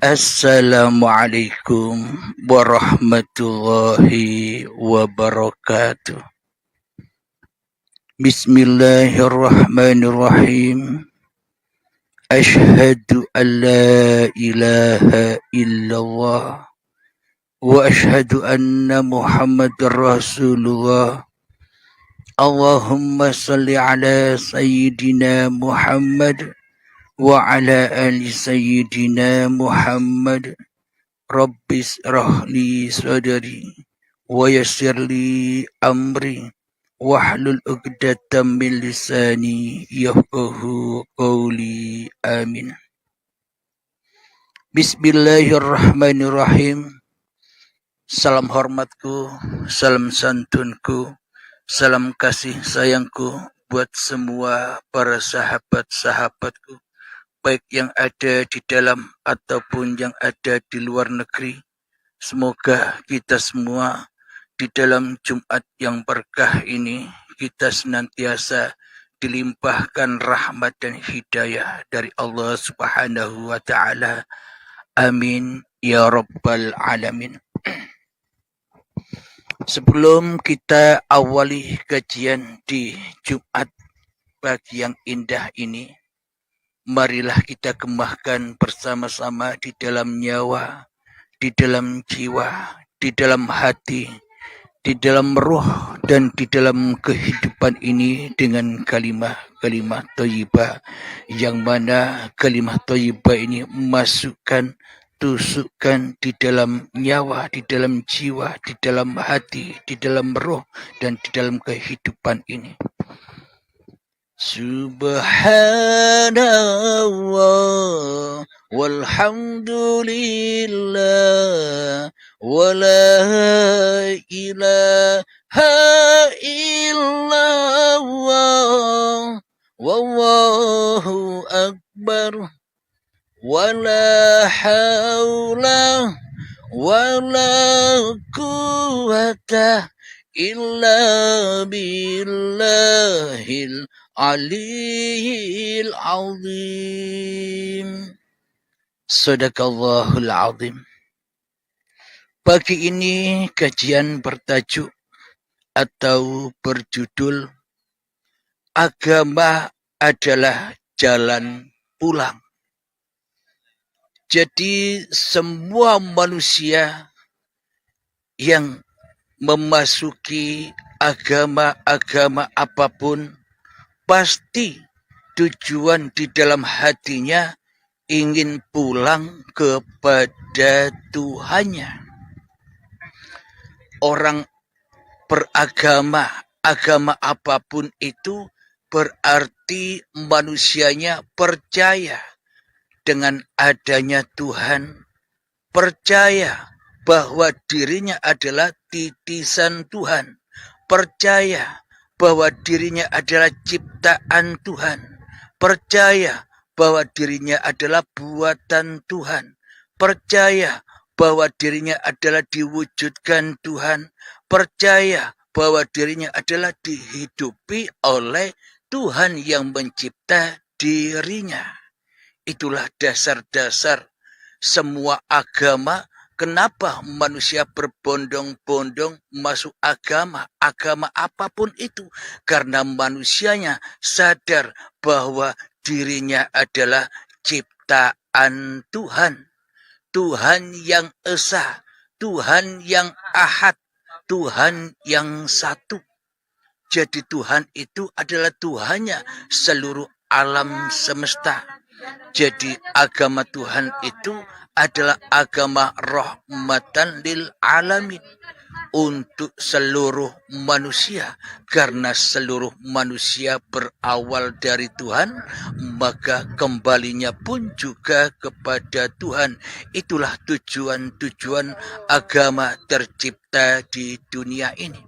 Assalamualaikum warahmatullahi wabarakatuh. Bismillahirrahmanirrahim. Ashhadu an la ilaha illallah wa ashhadu anna Muhammadar Rasulullah. Allahumma salli ala sayyidina Muhammad wa ala ali sayyidina Muhammad. Rabbis rahli sadri wa yassirli amri wahlul 'uqdatam min lisani yafqahu qawli. Amin. Bismillahirrahmanirrahim. Salam hormatku, salam santunku, salam kasih sayangku buat semua para sahabat-sahabatku, baik yang ada di dalam ataupun yang ada di luar negeri. Semoga kita semua di dalam Jumat yang berkah ini kita senantiasa dilimpahkan rahmat dan hidayah dari Allah Subhanahu wa taala. Amin ya rabbal alamin. Sebelum kita awali kajian di Jumat pagi yang indah ini, marilah kita kemahkan bersama-sama di dalam nyawa, di dalam jiwa, di dalam hati, di dalam ruh, dan di dalam kehidupan ini dengan kalimah thayyibah, yang mana kalimah thayyibah ini masukkan, tusukkan di dalam nyawa, di dalam jiwa, di dalam hati, di dalam ruh, dan di dalam kehidupan ini. Subhanallah walhamdulillah wa la ilaha illallah wallahu akbar wa la hawla wa la quwwata illa billahil aliyil azim. Sadaqallahul azim. Pagi ini kajian bertajuk atau berjudul Agama adalah Jalan Pulang. Jadi semua manusia yang memasuki agama-agama apapun, pasti tujuan di dalam hatinya ingin pulang kepada Tuhannya. Orang beragama, agama apapun itu berarti manusianya percaya dengan adanya Tuhan, percaya bahwa dirinya adalah titisan Tuhan, percaya bahwa dirinya adalah ciptaan Tuhan, percaya bahwa dirinya adalah buatan Tuhan, percaya bahwa dirinya adalah diwujudkan Tuhan, percaya bahwa dirinya adalah dihidupi oleh Tuhan yang mencipta dirinya. Itulah dasar-dasar semua agama. Kenapa manusia berbondong-bondong masuk agama apapun itu? Karena manusianya sadar bahwa dirinya adalah ciptaan ejaan Tuhan. Tuhan yang esa, Tuhan yang ahad, Tuhan yang satu. Jadi Tuhan itu adalah Tuhannya seluruh alam semesta. Jadi agama Tuhan itu adalah agama rahmatan lil alamin. Untuk seluruh manusia, karena seluruh manusia berawal dari Tuhan, maka kembalinya pun juga kepada Tuhan. Itulah tujuan-tujuan agama tercipta di dunia ini.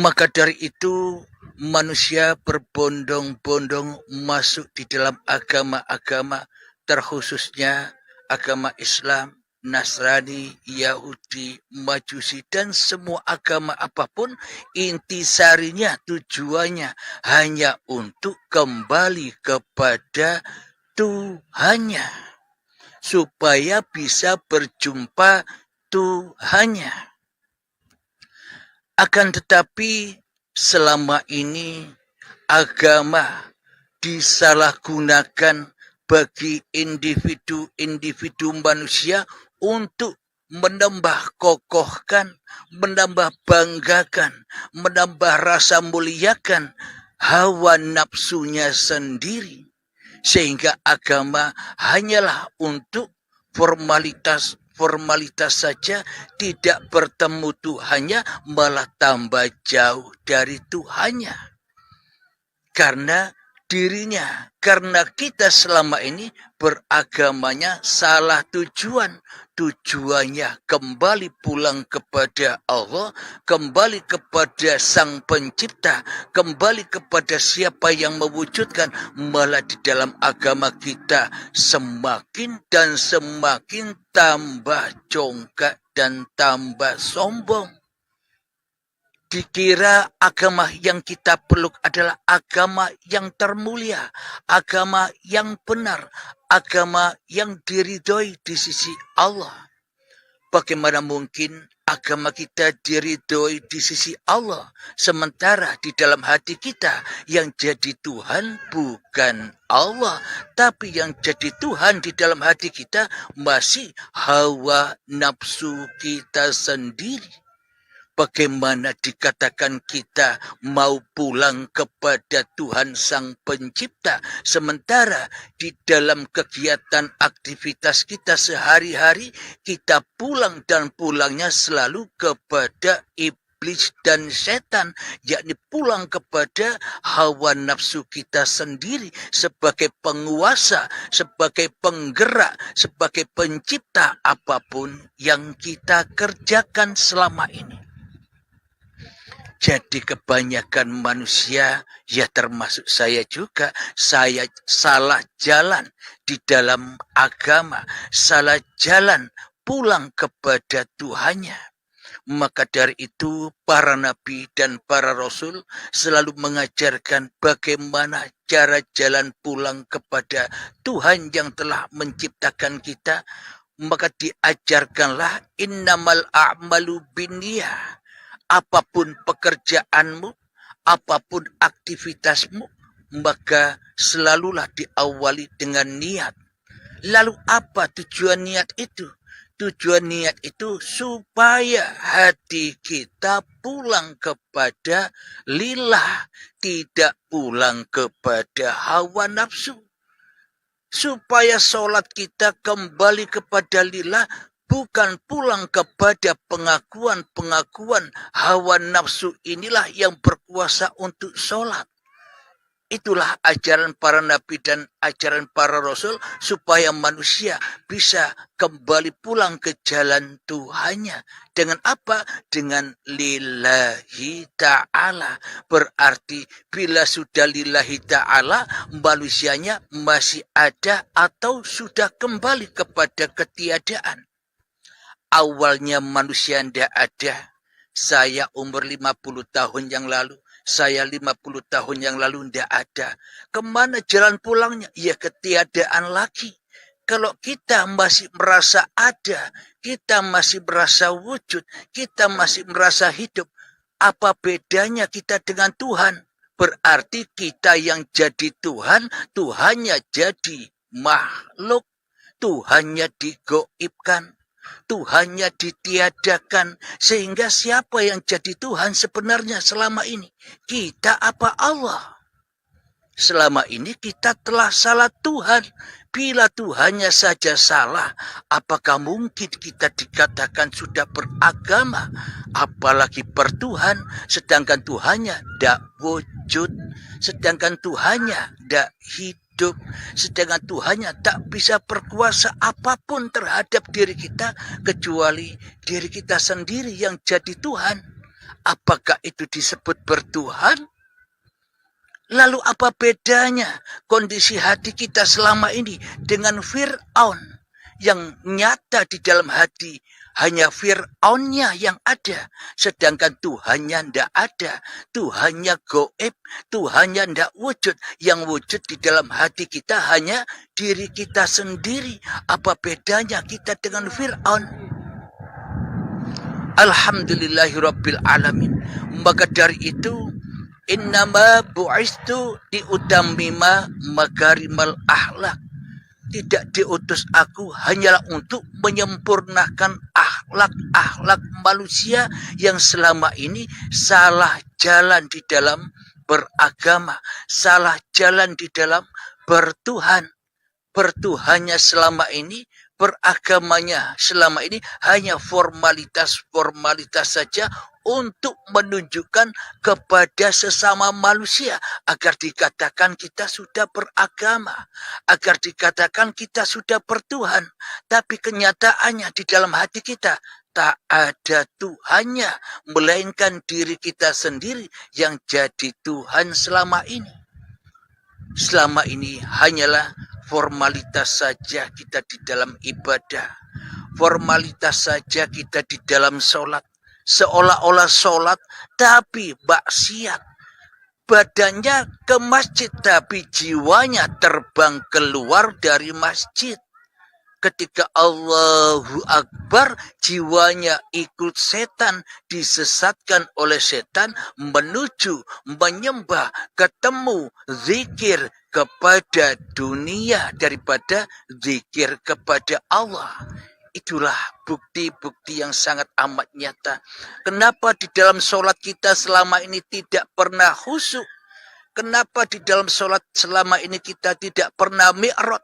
Maka dari itu manusia berbondong-bondong masuk di dalam agama-agama, terkhususnya agama Islam, Nasrani, Yahudi, Majusi, dan semua agama apapun, intisarinya tujuannya hanya untuk kembali kepada Tuhannya, supaya bisa berjumpa Tuhannya. Akan tetapi selama ini agama disalahgunakan bagi individu-individu manusia untuk menambah kokohkan, menambah banggakan, menambah rasa muliakan hawa nafsunya sendiri. Sehingga agama hanyalah untuk formalitas saja, tidak bertemu Tuhannya, malah tambah jauh dari Tuhannya. Karena dirinya, karena kita selama ini beragamanya salah tujuan. Tujuannya kembali pulang kepada Allah, kembali kepada Sang Pencipta, kembali kepada siapa yang mewujudkan. Malah di dalam agama kita semakin dan semakin tambah congkak dan tambah sombong. Dikira agama yang kita peluk adalah agama yang termulia, agama yang benar, agama yang diridhoi di sisi Allah. Bagaimana mungkin agama kita diridhoi di sisi Allah, sementara di dalam hati kita yang jadi Tuhan bukan Allah, tapi yang jadi Tuhan di dalam hati kita masih hawa nafsu kita sendiri. Bagaimana dikatakan kita mau pulang kepada Tuhan Sang Pencipta, sementara di dalam kegiatan aktivitas kita sehari-hari, kita pulang dan pulangnya selalu kepada iblis dan setan, yakni pulang kepada hawa nafsu kita sendiri sebagai penguasa, sebagai penggerak, sebagai pencipta apapun yang kita kerjakan selama ini. Jadi kebanyakan manusia, ya termasuk saya juga, saya salah jalan di dalam agama, salah jalan pulang kepada Tuhannya. Maka dari itu para nabi dan para rasul selalu mengajarkan bagaimana cara jalan pulang kepada Tuhan yang telah menciptakan kita. Maka diajarkanlah innamal a'malu binniyah. Apapun pekerjaanmu, apapun aktivitasmu, maka selalulah diawali dengan niat. Lalu apa tujuan niat itu? Tujuan niat itu supaya hati kita pulang kepada lillah, tidak pulang kepada hawa nafsu. Supaya sholat kita kembali kepada lillah, bukan pulang kepada pengakuan-pengakuan hawa nafsu inilah yang berkuasa untuk sholat. Itulah ajaran para nabi dan ajaran para rasul supaya manusia bisa kembali pulang ke jalan Tuhannya. Dengan apa? Dengan lillahi ta'ala. Berarti bila sudah lillahi ta'ala, manusianya masih ada atau sudah kembali kepada ketiadaan. Awalnya manusia tidak ada. Saya umur 50 tahun yang lalu. Saya 50 tahun yang lalu tidak ada. Kemana jalan pulangnya? Ya ketiadaan lagi. Kalau kita masih merasa ada, kita masih merasa wujud, kita masih merasa hidup, apa bedanya kita dengan Tuhan? Berarti kita yang jadi Tuhan, Tuhannya jadi makhluk, Tuhannya digoibkan, Tuhannya ditiadakan, sehingga siapa yang jadi Tuhan sebenarnya selama ini? Kita apa Allah? Selama ini kita telah salah Tuhan. Bila Tuhannya saja salah, apakah mungkin kita dikatakan sudah beragama? Apalagi bertuhan, sedangkan Tuhannya tidak wujud, sedangkan Tuhannya tidak hidup, sedangkan Tuhannya tak bisa berkuasa apapun terhadap diri kita, kecuali diri kita sendiri yang jadi Tuhan. Apakah itu disebut bertuhan? Lalu apa bedanya kondisi hati kita selama ini dengan Fir'aun yang nyata di dalam hati? Hanya Fir'aunnya yang ada, sedangkan Tuhannya tidak ada. Tuhannya goib, Tuhannya tidak wujud. Yang wujud di dalam hati kita hanya diri kita sendiri. Apa bedanya kita dengan Fir'aun? Alhamdulillahirabbil alamin. Maka dari itu, innama bu'istu diutammima makarimal akhlak. Tidak diutus aku hanyalah untuk menyempurnakan akhlak-akhlak manusia yang selama ini salah jalan di dalam beragama, salah jalan di dalam bertuhan. Bertuhannya selama ini, beragamanya selama ini hanya formalitas-formalitas saja untuk menunjukkan kepada sesama manusia agar dikatakan kita sudah beragama, agar dikatakan kita sudah bertuhan. Tapi kenyataannya di dalam hati kita tak ada Tuhannya, melainkan diri kita sendiri yang jadi Tuhan selama ini. Selama ini hanyalah formalitas saja kita di dalam ibadah. Formalitas saja kita di dalam sholat. Seolah-olah sholat tapi maksiat. Badannya ke masjid tapi jiwanya terbang keluar dari masjid. Ketika Allahu Akbar, jiwanya ikut setan, disesatkan oleh setan menuju menyembah, ketemu zikir kepada dunia daripada zikir kepada Allah. Itulah bukti-bukti yang sangat amat nyata. Kenapa di dalam sholat kita selama ini tidak pernah khusyuk? Kenapa di dalam sholat selama ini kita tidak pernah mi'raj?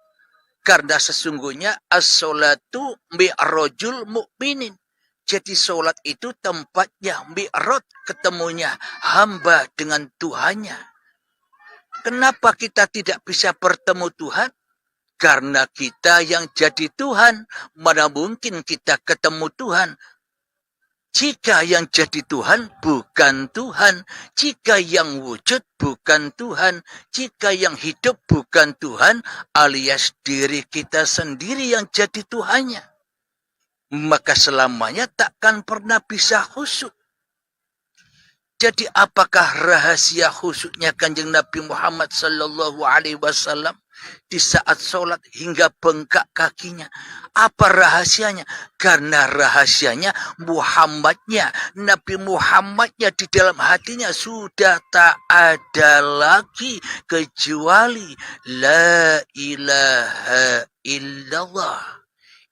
Karena sesungguhnya as-sholatu mi'rajul mu'minin. Jadi sholat itu tempatnya mi'raj, ketemunya hamba dengan Tuhannya. Kenapa kita tidak bisa bertemu Tuhan? Karena kita yang jadi Tuhan. Mana mungkin kita ketemu Tuhan? Jika yang jadi Tuhan bukan Tuhan, jika yang wujud bukan Tuhan, jika yang hidup bukan Tuhan, alias diri kita sendiri yang jadi Tuhannya, maka selamanya takkan pernah bisa khusyuk. Jadi apakah rahasia khusyuknya Kanjeng Nabi Muhammad sallallahu alaihi wasallam? Di saat sholat hingga bengkak kakinya. Apa rahasianya? Karena rahasianya Muhammadnya, Nabi Muhammadnya di dalam hatinya sudah tak ada lagi kecuali La ilaha illallah.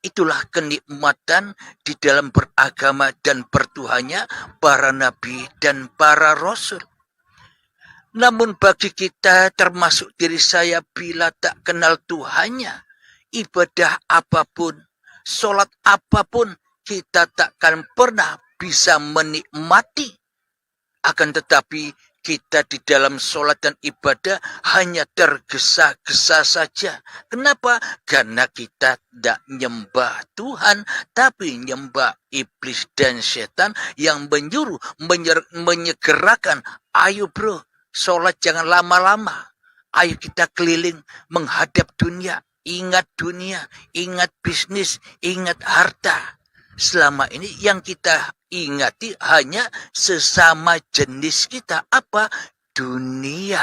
Itulah kenikmatan di dalam beragama dan bertuhannya para nabi dan para rasul. Namun bagi kita termasuk diri saya bila tak kenal Tuhannya, ibadah apapun, sholat apapun, kita takkan pernah bisa menikmati. Akan tetapi kita di dalam sholat dan ibadah hanya tergesa-gesa saja. Kenapa? Karena kita tidak nyembah Tuhan, tapi nyembah iblis dan setan yang menyuruh, menyegerakan, ayo bro, sholat jangan lama-lama. Ayo kita keliling menghadap dunia. Ingat dunia, ingat bisnis, ingat harta. Selama ini yang kita ingati hanya sesama jenis kita. Apa? Dunia.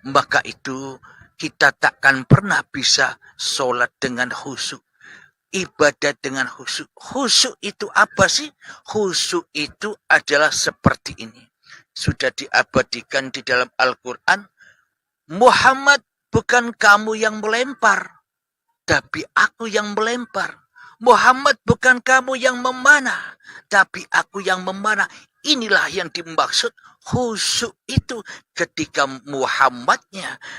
Maka itu kita takkan pernah bisa sholat dengan khusyuk. Ibadat dengan khusyuk. Khusyuk itu apa sih? Khusyuk itu adalah seperti ini. Sudah diabadikan di dalam Al-Quran. Muhammad, bukan kamu yang melempar. tapi aku yang melempar. Muhammad, bukan kamu yang memanah, tapi aku yang memanah. Inilah yang dimaksud khusyuk itu ketika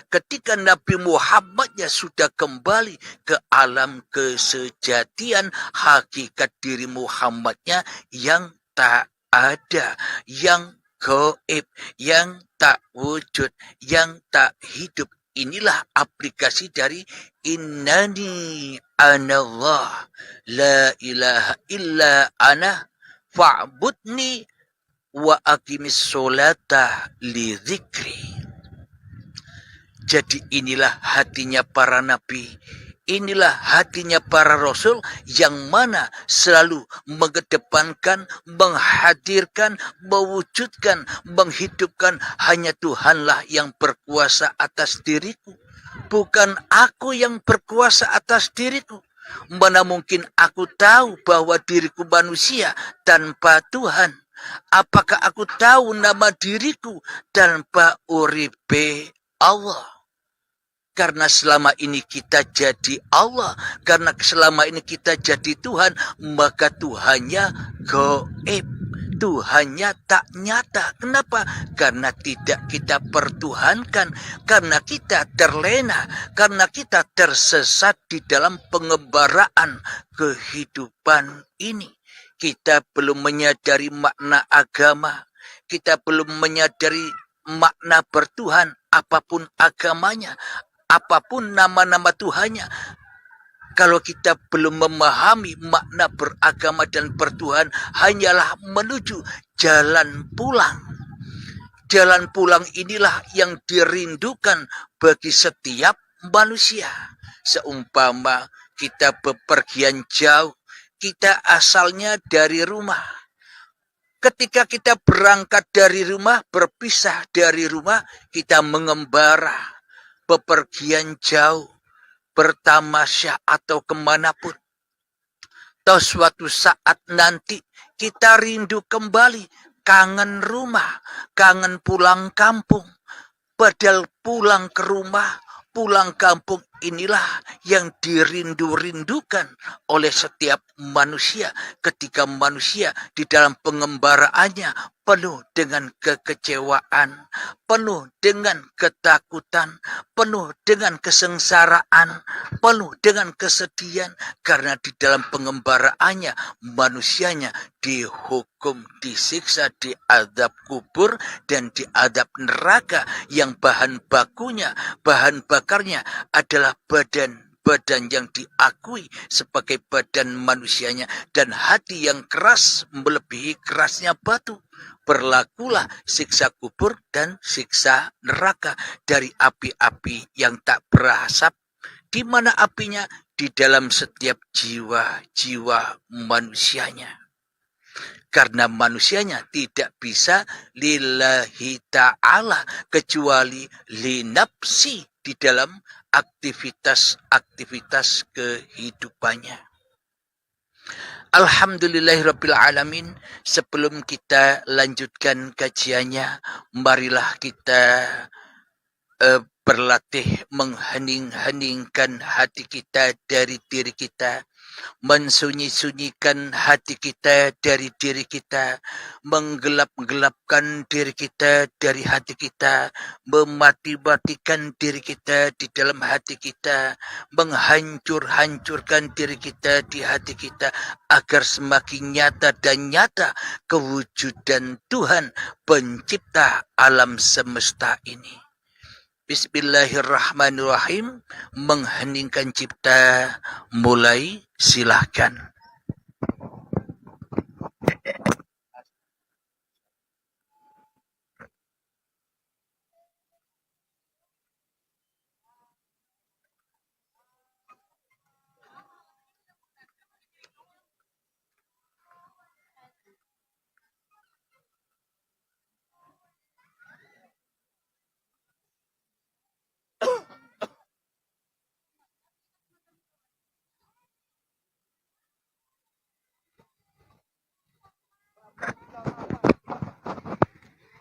ketika Nabi Muhammadnya sudah kembali ke alam kesejatian, hakikat diri Muhammadnya yang tak ada, yang gaib, yang tak wujud, yang tak hidup. Inilah aplikasi dari innani anallah la ilaha illa ana fa'budni wa aqimis sholata li dzikri. Jadi inilah hatinya para nabi, inilah hatinya para rasul yang mana selalu mengedepankan, menghadirkan, mewujudkan, menghidupkan hanya Tuhanlah yang berkuasa atas diriku. Bukan aku yang berkuasa atas diriku. Mana mungkin aku tahu bahwa diriku manusia tanpa Tuhan? Apakah aku tahu nama diriku tanpa uripe Allah? Karena selama ini kita jadi Allah, karena selama ini kita jadi Tuhan, maka Tuhannya gaib, Tuhannya tak nyata. Kenapa? Karena tidak kita pertuhankan, karena kita terlena, karena kita tersesat di dalam pengembaraan kehidupan ini. Kita belum menyadari makna agama, kita belum menyadari makna bertuhan, apapun agamanya, apapun nama-nama Tuhannya. Kalau kita belum memahami makna beragama dan bertuhan, hanyalah menuju jalan pulang. Jalan pulang inilah yang dirindukan bagi setiap manusia. Seumpama kita bepergian jauh, kita asalnya dari rumah. Ketika kita berangkat dari rumah, berpisah dari rumah, kita mengembara, bepergian jauh, bertamasya atau kemanapun. Toh suatu saat nanti kita rindu kembali, kangen rumah, kangen pulang kampung. Padahal pulang ke rumah, pulang kampung inilah yang dirindu-rindukan oleh setiap manusia ketika manusia di dalam pengembaraannya penuh dengan kekecewaan, penuh dengan ketakutan, penuh dengan kesengsaraan, penuh dengan kesedihan, karena di dalam pengembaraannya manusianya dihukum, disiksa, diadab kubur dan diadab neraka yang bahan bakunya, bahan bakarnya adalah badan yang diakui sebagai badan manusianya, dan hati yang keras melebihi kerasnya batu. Berlakulah siksa kubur dan siksa neraka dari api-api yang tak berasap, di mana apinya di dalam setiap jiwa-jiwa manusianya. Karena manusianya tidak bisa lillahi ta'ala kecuali linapsi di dalam aktivitas-aktivitas kehidupannya. Alhamdulillahirabbil alamin. Sebelum kita lanjutkan kajiannya, marilah kita berlatih menghening-heningkan hati kita dari diri kita, mensunyi-sunyikan hati kita dari diri kita, menggelap-gelapkan diri kita dari hati kita, memati-matikan diri kita di dalam hati kita, menghancur-hancurkan diri kita di hati kita, agar semakin nyata dan nyata kewujudan Tuhan pencipta alam semesta ini. Bismillahirrahmanirrahim. Mengheningkan cipta, mulai, silahkan.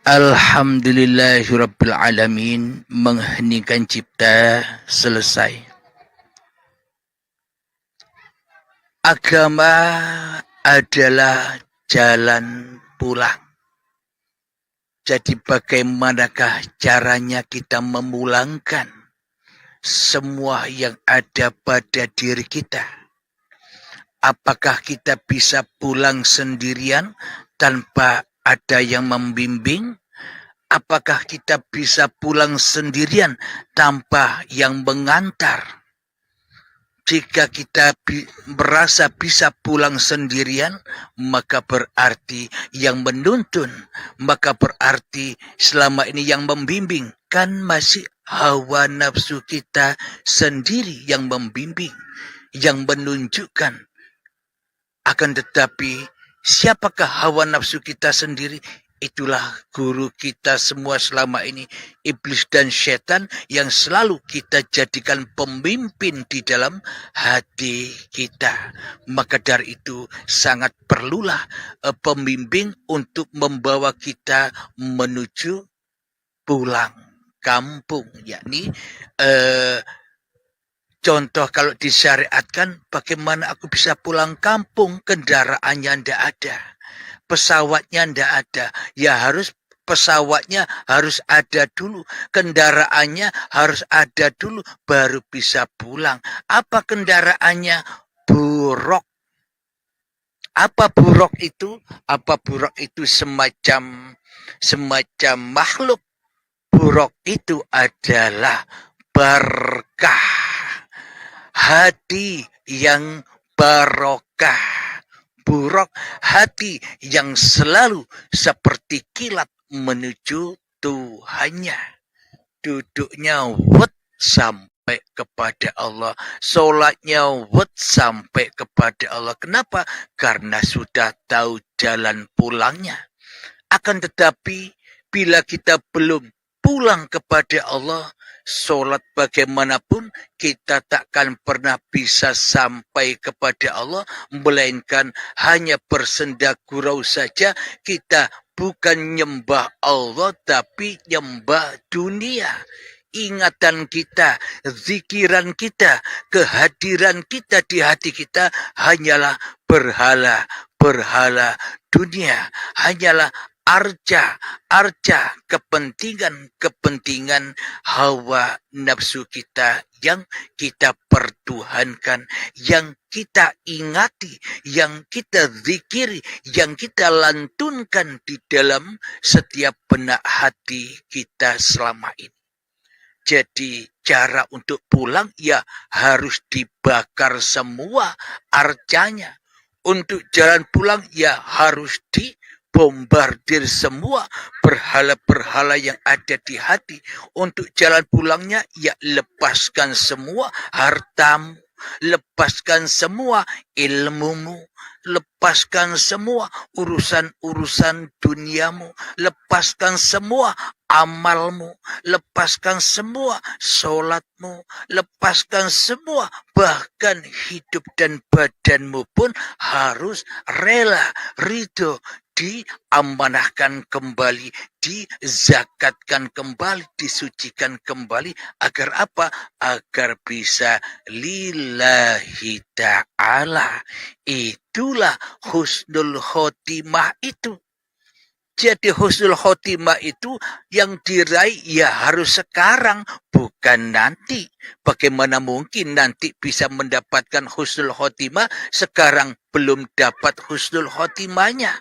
Alhamdulillahirabbil alamin. Mengheningkan cipta selesai. Agama adalah jalan pulang. Jadi bagaimanakah caranya kita memulangkan semua yang ada pada diri kita? Apakah kita bisa pulang sendirian tanpa ada yang membimbing? Apakah kita bisa pulang sendirian tanpa yang mengantar? Jika kita merasa bisa pulang sendirian, maka berarti yang menuntun, maka berarti selama ini yang membimbing kan masih hawa nafsu kita sendiri yang membimbing, yang menunjukkan. Akan tetapi siapakah hawa nafsu kita sendiri? Itulah guru kita semua selama ini, iblis dan setan yang selalu kita jadikan pemimpin di dalam hati kita. Maka dari itu sangat perlulah pembimbing untuk membawa kita menuju pulang kampung, yakni contoh kalau disyariatkan, bagaimana aku bisa pulang kampung? Kendaraannya ndak ada, pesawatnya ndak ada. Ya harus pesawatnya harus ada dulu, kendaraannya harus ada dulu, baru bisa pulang. Apa kendaraannya? Buruk. Apa buruk itu? Apa buruk itu semacam makhluk. Buruk itu adalah berkah. Hati yang barokah. Buruk hati yang selalu seperti kilat menuju Tuhannya. Duduknya wet sampai kepada Allah. Sholatnya wet sampai kepada Allah. Kenapa? Karena sudah tahu jalan pulangnya. Akan tetapi bila kita belum pulang kepada Allah, sholat bagaimanapun kita takkan pernah bisa sampai kepada Allah, melainkan hanya bersenda gurau saja. Kita bukan nyembah Allah tapi nyembah dunia. Ingatan kita, zikiran kita, kehadiran kita di hati kita hanyalah berhala dunia, hanyalah arca kepentingan hawa nafsu kita yang kita pertuhankan, yang kita ingati, yang kita zikiri, yang kita lantunkan di dalam setiap benak hati kita selama ini. Jadi cara untuk pulang ya harus dibakar semua arcanya. Untuk jalan pulang ya harus dibombardir semua berhala-berhala yang ada di hati. Untuk jalan pulangnya ya lepaskan semua hartamu, lepaskan semua ilmumu, lepaskan semua urusan-urusan duniamu, lepaskan semua amalmu, lepaskan semua sholatmu, lepaskan semua, bahkan hidup dan badanmu pun harus rela, ridho, diamanahkan kembali, dizakatkan kembali, disucikan kembali. Agar apa? Agar bisa lillahi ta'ala. Itulah husnul khotimah itu. Jadi husnul khotimah itu yang diraih ya harus sekarang, bukan nanti. Bagaimana mungkin nanti bisa mendapatkan husnul khotimah, sekarang belum dapat husnul khotimahnya.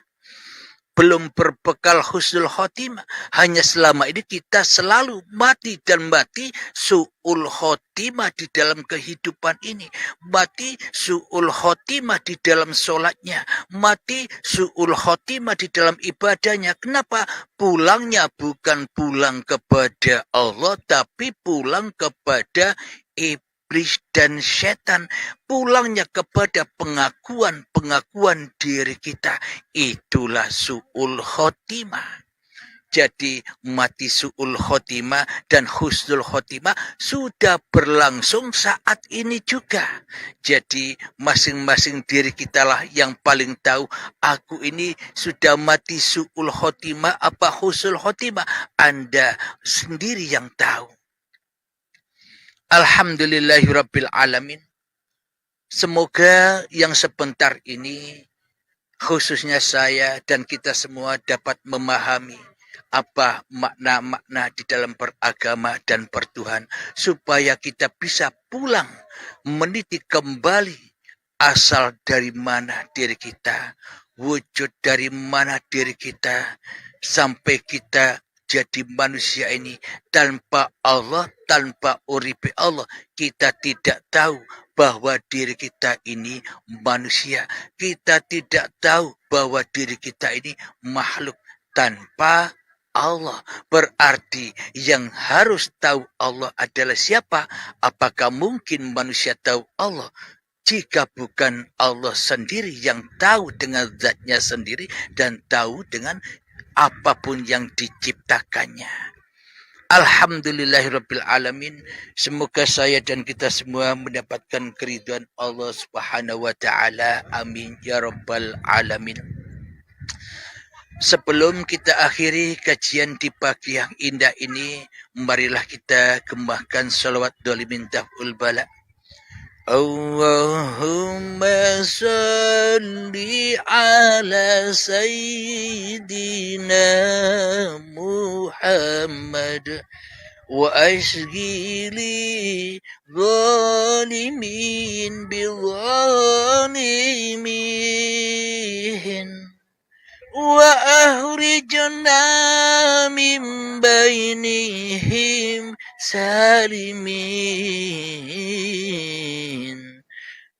Belum berbekal husnul khotimah. Hanya selama ini kita selalu mati dan mati su'ul khotimah di dalam kehidupan ini. Mati su'ul khotimah di dalam sholatnya. Mati su'ul khotimah di dalam ibadahnya. Kenapa? Pulangnya bukan pulang kepada Allah, tapi pulang kepada iblis dan setan. Pulangnya kepada pengakuan diri kita. Itulah su'ul khotimah. Jadi mati su'ul khotimah dan husnul khotimah sudah berlangsung saat ini juga. Jadi masing-masing diri kita lah yang paling tahu, aku ini sudah mati su'ul khotimah apa husnul khotimah. Anda sendiri yang tahu. Alhamdulillahirabbil alamin. Semoga yang sebentar ini, khususnya saya dan kita semua dapat memahami apa makna-makna di dalam beragama dan bertuhan, supaya kita bisa pulang meniti kembali asal dari mana diri kita, wujud dari mana diri kita, sampai kita jadi manusia ini tanpa Allah, tanpa uripe Allah, kita tidak tahu bahwa diri kita ini manusia. Kita tidak tahu bahwa diri kita ini makhluk tanpa Allah. Berarti yang harus tahu Allah adalah siapa? Apakah mungkin manusia tahu Allah? Jika bukan Allah sendiri yang tahu dengan zatnya sendiri dan tahu dengan apapun yang diciptakannya. Alhamdulillahirabbil alamin. Semoga saya dan kita semua mendapatkan keridhaan Allah Subhanahu wa taala. Amin ya rabbal alamin. Sebelum kita akhiri kajian di pagi yang indah ini, marilah kita gembahkan salawat dolimin taf'ul bala. Allahumma salli ala sayyidina Muhammad wa ashghili zalimin bizalimin wa ahrijna min bainihim salimin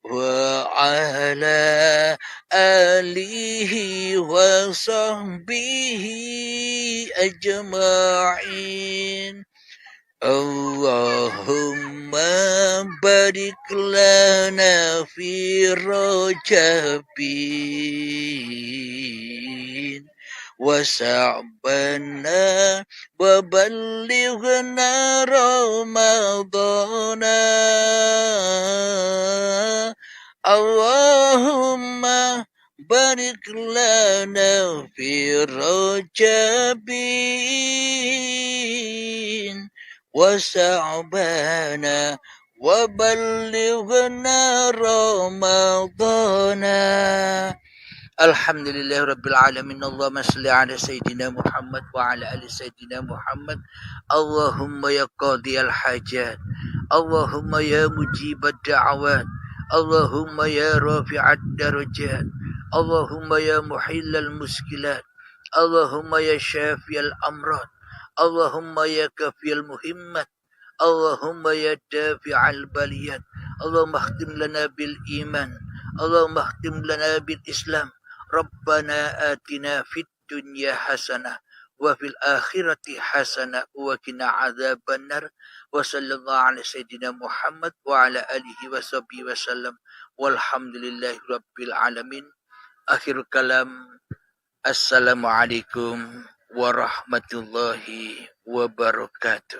wa ala alihi wa sahbihi ajma'in. Allahumma barik lana fi rajabin wa sa'bana wa ballighna ramadana. Allahumma barik lana fi rajabin wa sa'bana wa ballighna ramadana. Alhamdulillahirabbil alamin. Allahumma shalli ala sayyidina Muhammad wa ala ali sayyidina Muhammad. Allahumma ya qadiyal hajat, Allahumma ya mujibad da'awat, Allahumma ya rafi'ad darajat, Allahumma ya muhillal muskilat, Allahumma ya syafiyal amrad, Allahumma ya kafiyal muhimmat, Allahumma ya dafi'al baliyat. Allahumma khtim lana bil iman, Allahumma khtim lana bil islam. Rabbana atina fid dunya hasanah wa fil akhirati hasanah wa qina adzabannar. Wa sallallahu ala sayyidina Muhammad wa ala alihi wa sahbihi wa sallam. Walhamdulillahi rabbil alamin. Akhirul kalam. Assalamualaikum warahmatullahi wabarakatuh.